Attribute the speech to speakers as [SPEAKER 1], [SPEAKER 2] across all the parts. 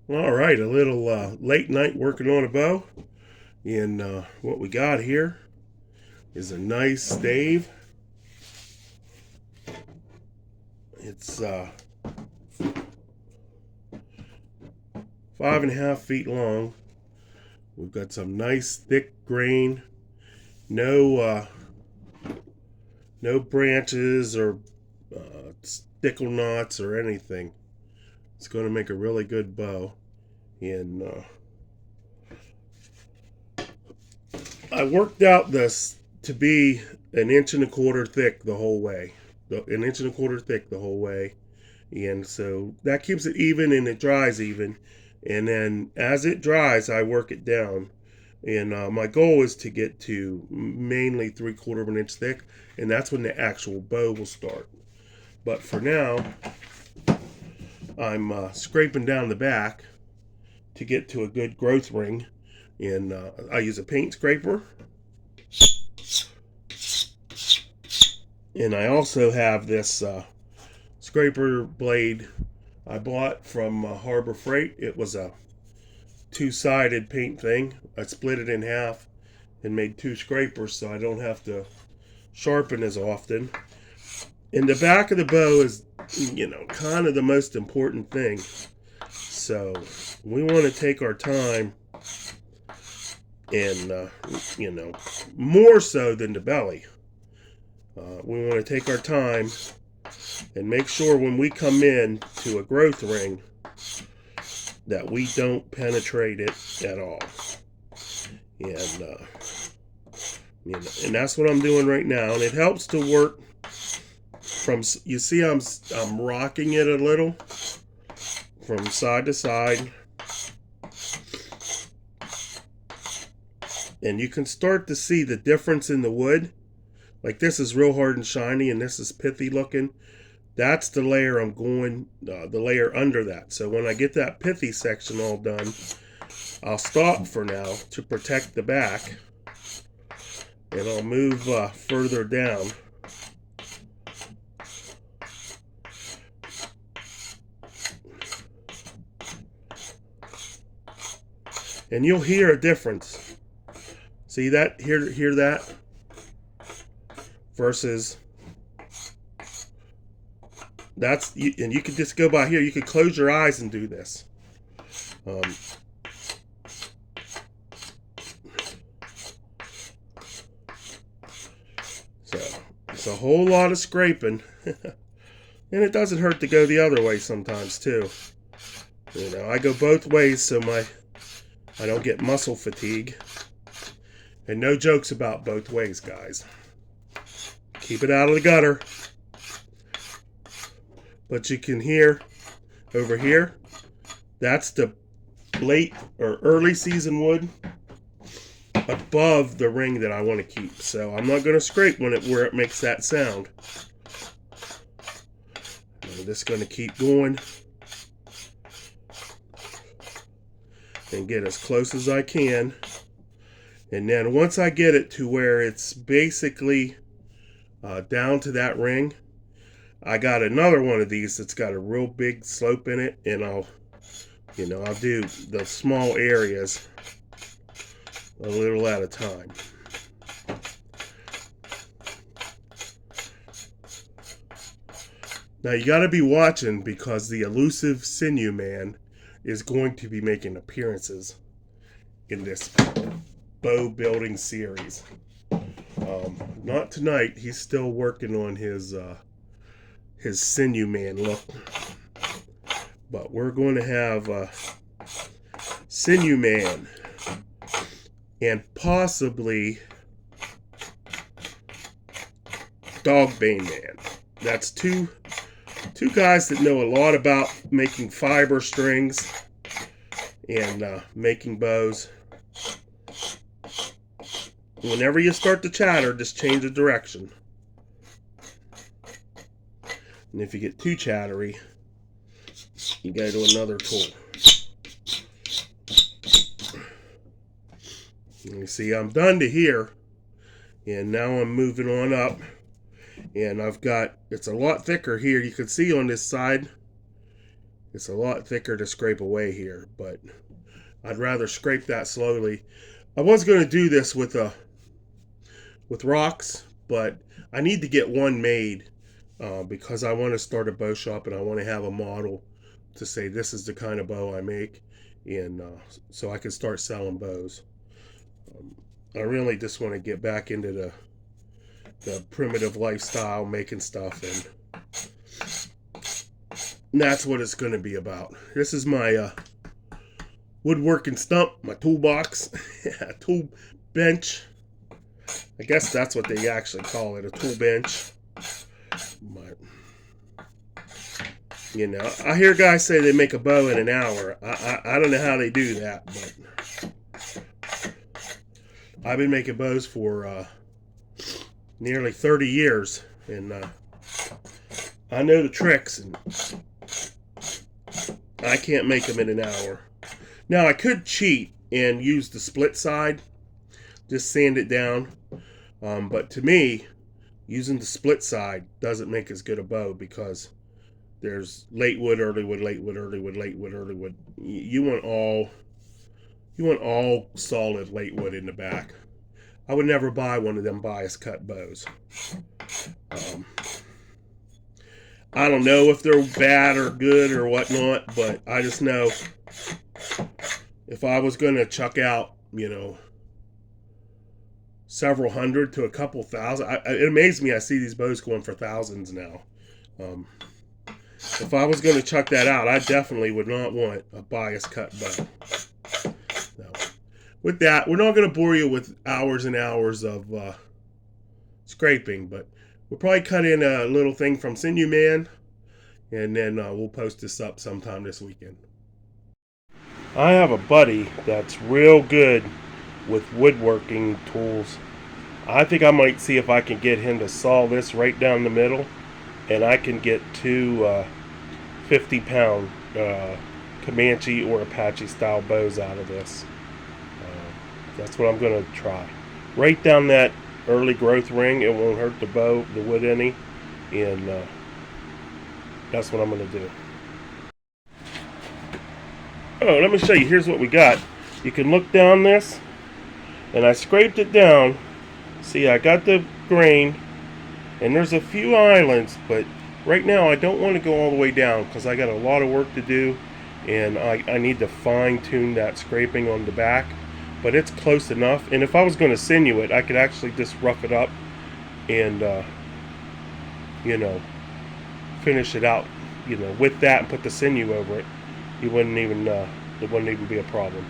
[SPEAKER 1] All right, a little late night working on a bow. And what we got here is a nice stave. It's 5.5 feet long. We've got some nice thick grain. No, no branches or stickle knots or anything. It's going to make a really good bow. And I worked out this to be an inch and a quarter thick the whole way. An inch and a quarter thick the whole way. And so that keeps it even and it dries even. And then as it dries, I work it down. And my goal is to get to mainly 3/4 of an inch thick. And that's when the actual bow will start. But for now, I'm scraping down the back to get to a good growth ring. And I use a paint scraper. And I also have this scraper blade I bought from Harbor Freight. It was a two-sided paint thing. I split it in half and made two scrapers so I don't have to sharpen as often. And the back of the bow is, kind of the most important thing. So we want to take our time and, more so than the belly. We want to take our time and make sure when we come in to a growth ring that we don't penetrate it at all. And and that's what I'm doing right now. And it helps to work from. You see, I'm rocking it a little from side to side, and you can start to see the difference in the wood. Like this is real hard and shiny, and this is pithy looking. That's the layer I'm going, the layer under that. So when I get that pithy section all done, I'll stop for now to protect the back, and I'll move further down. And you'll hear a difference. See that? Hear that? Versus that's, and you could just go by here. You could close your eyes and do this. So it's a whole lot of scraping. And it doesn't hurt to go the other way sometimes too. I go both ways so I don't get muscle fatigue. And no jokes about both ways, guys. Keep it out of the gutter. But you can hear over here, that's the late or early season wood above the ring that I want to keep. So I'm not going to scrape where it makes that sound. I'm just going to keep going and get as close as I can. And then once I get it to where it's basically down to that ring, I got another one of these that's got a real big slope in it, and I'll do the small areas a little at a time. Now you got to be watching because the elusive Sinew Man is going to be making appearances in this bow building series. Not tonight. He's still working on his Sinew Man look. But we're going to have Sinew Man and possibly Dogbane Man. That's two guys that know a lot about making fiber strings and making bows. Whenever you start to chatter, just change the direction. And if you get too chattery, you go to another tool. And you see, I'm done to here. And now I'm moving on up. And it's a lot thicker here. You can see on this side, It's a lot thicker to scrape away here, but I'd rather scrape that slowly. I was going to do this with rocks, but I need to get one made because I want to start a bow shop and I want to have a model to say this is the kind of bow I make, and so I can start selling bows. I really just want to get back into the primitive lifestyle, making stuff, and that's what it's going to be about. This is my woodworking stump, my toolbox, tool bench. I guess that's what they actually call it, a tool bench. But, you know, I hear guys say they make a bow in an hour. I don't know how they do that, but I've been making bows for nearly 30 years, and I know the tricks, and I can't make them in an hour. Now, I could cheat and use the split side, just sand it down, but to me, using the split side doesn't make as good a bow because there's late wood, early wood, late wood, early wood, late wood, early wood. You want all solid late wood in the back. I would never buy one of them bias cut bows. I don't know if they're bad or good or whatnot, but I just know if I was going to chuck out, you know, several hundred to a couple thousand, it amazes me I see these bows going for thousands now. If I was going to chuck that out, I definitely would not want a bias cut bow. No. With that, we're not going to bore you with hours and hours of scraping, but we'll probably cut in a little thing from Sinew Man, and then we'll post this up sometime this weekend. I have a buddy that's real good with woodworking tools. I think I might see if I can get him to saw this right down the middle, and I can get two 50-pound Comanche or Apache style bows out of this. That's what I'm going to try. Right down that early growth ring. It won't hurt the wood any, and that's what I'm going to do. Oh, let me show you. Here's what we got. You can look down this, and I scraped it down. See, I got the grain, and there's a few islands, but right now I don't want to go all the way down because I got a lot of work to do, and I need to fine-tune that scraping on the back, but it's close enough. And if I was going to sinew it, I could actually just rough it up and you know, finish it out, you know, with that and put the sinew over it. It wouldn't even be a problem.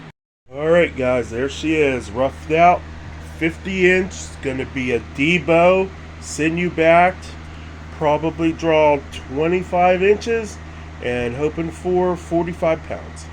[SPEAKER 1] All right, guys, there she is, roughed out, 50-inch. It's going to be a D-bow, sinew backed, probably draw 25 inches, and hoping for 45 pounds.